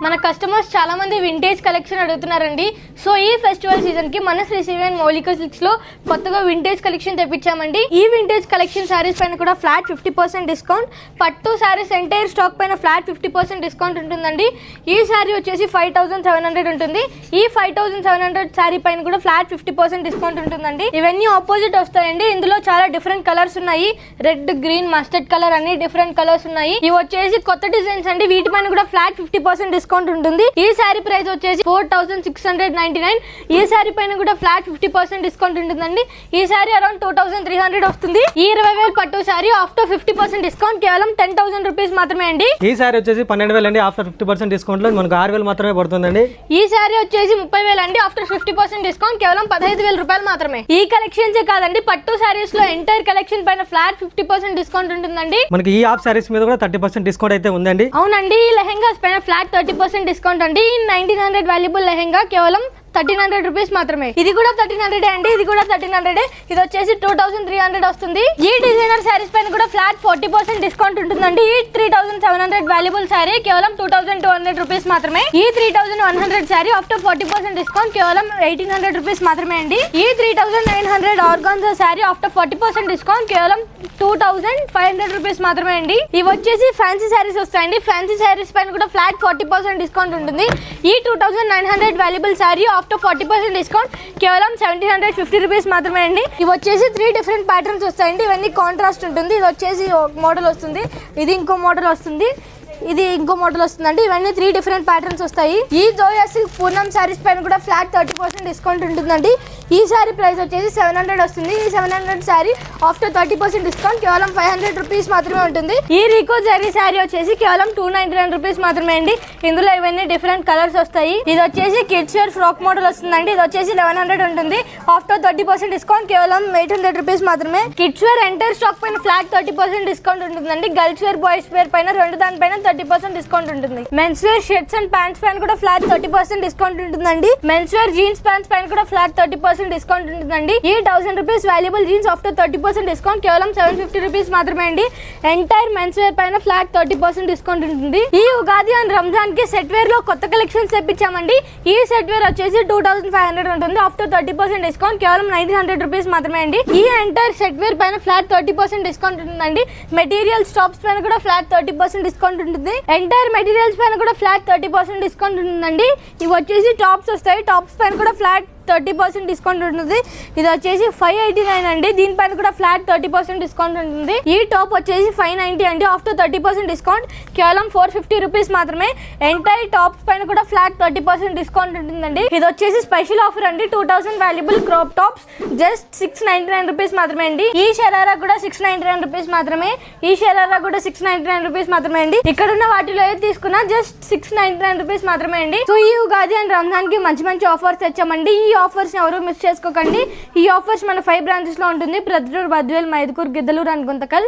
మన కస్టమర్స్ చాలా మంది వింటేజ్ కలెక్షన్ అడుగుతున్నారండి. సో ఈ ఫెస్టివల్ సీజన్ కి మన శ్రీ సివి అండ్ మౌలిక సిల్క్స్ లో కొత్తగా వింటేజ్ కలెక్షన్ తెప్పించామండి. ఈ వింటేజ్ కలెక్షన్ సారీస్ పైన కూడా ఫ్లాట్ 50% డిస్కౌంట్, పట్టు సారీస్ ఎంటైర్ స్టాక్ పైన ఫ్లాట్ 50% డిస్కౌంట్ ఉంటుందండి. ఈ సారీ వచ్చేసి 5700 ఉంటుంది. ఈ 5700 సారీ పైన కూడా ఫ్లాట్ 50% డిస్కౌంట్ ఉంటుందండి. ఇవన్నీ ఆపోజిట్ వస్తాయండి. ఇందులో చాలా డిఫరెంట్ కలర్స్ ఉన్నాయి. రెడ్, గ్రీన్, మస్టర్డ్ కలర్ అన్ని డిఫరెంట్ కలర్స్ ఉన్నాయి. ఇవి వచ్చేసి కొత్త డిజైన్స్ అండి. వీటి పైన కూడా ఫ్లాట్ 50% డిస్కౌంట్ ఉంటుంది. ఈ సారీ ప్రైస్ వచ్చేసి 4699. ఈ సారీ పైన కూడా ఫ్లాట్ 50% డిస్కౌంట్ ఉంటుందండి. ఈ సారీ అరౌండ్ 2300 వస్తుంది. ఈ 20,000 పట్టు సారీ ఆఫ్టర్ 50% డిస్కౌంట్ కేవలం 10,000 రూపీస్ మాత్రమే అండి. ఈ సారీ వచ్చేసి 12,000 అండి. ఆఫ్టర్ 50% డిస్కౌంట్ లో మనకు 6,000 మాత్రమే పడుతుందండి. ఈ సారీ వచ్చేసి 30,000 అండి. ఆఫ్టర్ 50% డిస్కౌంట్ కేవలం 15,000 రూపాయలు మాత్రమే. ఈ కలెక్షన్స్ కాదండి, పట్టు సారీస్ లో ఎంటైర్ కలెక్షన్ పైన ఫ్లాట్ 50% డిస్కౌంట్ ఉంటుందండి. మనకి ఈ హాఫ్ సారీస్ మీద కూడా 30% డిస్కౌంట్ అయితే ఉందండి. అవునండి, ఈ లెహెంగాస్ పైన ఫ్లాట్ 30% డిస్కౌంట్ అండి. 1900 వాల్యుబుల్ లెహెంగా కేవలం 1300 రూపీస్ మాత్రమే. ఇది కూడా 1300 అండి. ఇది కూడా 1300. ఇది వచ్చేసి 2300 వస్తుంది. ఈ డిజైనర్ సారీస్ పైన కూడా ఫ్లాట్ 40% డిస్కౌంట్ ఉంటుందండి. ఈ 3700 వాల్యుబుల్ సారీ కేవలం 2200 రూపీస్ మాత్రమే. ఈ 3100 సారీ ఆఫ్టర్ 40% డిస్కౌంట్ కేవలం 1800 రూపీస్ మాత్రమే అండి. ఈ 3900 ఆర్గాన్జా సారీ ఆఫ్టర్ 40% డిస్కౌంట్ కేవలం 2500 రూపీస్ మాత్రమే అండి. ఇవి వచ్చేసి ఫ్యాన్సీ సారీస్ వస్తాయండి. ఫ్యాన్సీ సారీస్ పైన కూడా ఫ్లాట్ 40% డిస్కౌంట్ ఉంటుంది. ఈ 2900 వాల్యుబుల్ సారీ ఆఫ్టర్ 40% డిస్కౌంట్ కేవలం 1750 రూపీస్ మాత్రమే అండి. ఇవి వచ్చేసి 3 డిఫరెంట్ ప్యాటర్న్స్ వస్తాయండి. ఇవన్నీ కాంట్రాస్ట్ ఉంటుంది. ఇది వచ్చేసి మోడల్ వస్తుంది, ఇది ఇంకో మోడల్ వస్తుంది, ఇది ఇంకో మోడల్ వస్తుందండి. ఇవన్నీ 3 డిఫరెంట్ ప్యాటర్న్స్ వస్తాయి. ఈ జోయా సిల్క్ పూర్ణం సారీస్ పైన కూడా ఫ్లాట్ 30% డిస్కౌంట్ ఉంటుందండి. ఈ సారీ ప్రైస్ వచ్చేసి 700 వస్తుంది. ఈ 700 సారీ ఆఫ్టర్ 30% డిస్కౌంట్ కేవలం 500 రూపీస్ మాత్రమే ఉంటుంది. ఈ రీకో జరీ సారీ వచ్చేసి కేవలం 299 రూపీస్ మాత్రమే అండి. ఇందులో ఇవన్నీ డిఫరెంట్ కలర్స్ వస్తాయి. ఇది వచ్చేసి కిడ్స్ వేర్ ఫ్రాక్ మోడల్ వస్తుందండి. ఇది వచ్చేసి 1100 ఉంటుంది. ఆఫ్టర్ 30% డిస్కౌంట్ కేవలం 800 రూపీస్ మాత్రమే. కిడ్స్ వేర్ ఎంటైర్ స్టాక్ పైన ఫ్లాట్ 30% డిస్కౌంట్ ఉంటుందండి. గర్ల్స్ వేర్, బాయ్స్ వేర్ పైన రెండు దానిపైన 30% డిస్కౌంట్ ఉంటుంది. Men's wear shirts and pants పైన కూడా ఫ్లాట్ 30% డిస్కౌంట్ ఉంటుందండి. మెన్స్ వేర్ జీన్స్ ప్యాంట్స్ పైన కూడా ఫ్లాట్ 30% డిస్కౌంట్ ఉంటుందండి. ఈ 1000 rupees valuable jeans after 30% discount కేవలం 750 రూపీస్ మాత్రమే అండి. ఎంటైర్ మెన్స్ వేర్ పైన ఫ్లాట్ 30% డిస్కౌంట్ ఉంటుంది. ఈ ఉగాది అండ్ రంజాన్ కి సెట్ వేర్ లో కొత్త కలెక్షన్స్ తెప్పించామండి. ఈ సెట్ వేర్ వచ్చేసి 2500 ఉంటుంది. ఆఫ్టర్ 30% డిస్కౌంట్ కేవలం 900 రూపీస్ మాత్రమే అండి. ఈ ఎంటైర్ సెట్ వేర్ పైన ఫ్లాట్ 30% డిస్కౌంట్ ఉంటుందండి. మెటీరియల్స్ టాప్స్ పైన కూడా ఫ్లాట్ 30% డిస్కౌంట్ ఉంటుంది. ఎంటైర్ మెటీరియల్స్ పైన కూడా ఫ్లాట్ 30% డిస్కౌంట్ ఉంటుందండి. ఇవి వచ్చేసి టాప్స్ వస్తాయి. టాప్స్ పైన కూడా ఫ్లాట్ 30% డిస్కౌంట్ ఉంటుంది. ఇది వచ్చేసి 589 అండి. దీనిపైన కూడా ఫ్లాట్ 30% డిస్కౌంట్ ఉంటుంది. ఈ టాప్ వచ్చేసి 590 అండి. ఆఫ్టర్ 30% డిస్కౌంట్ కేవలం 450 రూపీస్ మాత్రమే. ఎంటైర్ టాప్స్ పైన కూడా ఫ్లాట్ 30% డిస్కౌంట్ ఉంటుందండి. ఇది వచ్చేసి స్పెషల్ ఆఫర్ అండి. 2000 valuable crop tops just 699 rupees మాత్రమే అండి. ఈ షరారా కూడా 699 రూపీస్ మాత్రమే. ఈ షరారా కూడా 699 రూపీస్ మాత్రమే అండి. ఇక్కడ ఉన్న వాటిలో ఏది తీసుకున్నా జస్ట్ 699 రూపీస్ మాత్రమే అండి. సో ఈ ఉగాది అండ్ రంజాన్ కి మంచి మంచి ఆఫర్స్ తెచ్చామండి. ఈ ఆఫర్స్ ఎవరు మిస్ చేసుకోకండి. ఈ ఆఫర్స్ మన 5 బ్రాంచెస్ లో ఉంటుంది. ప్రతిరూరు, బద్వేల్, మైదుకూరు, గిద్దలూరు అండ్ గుంతకల్.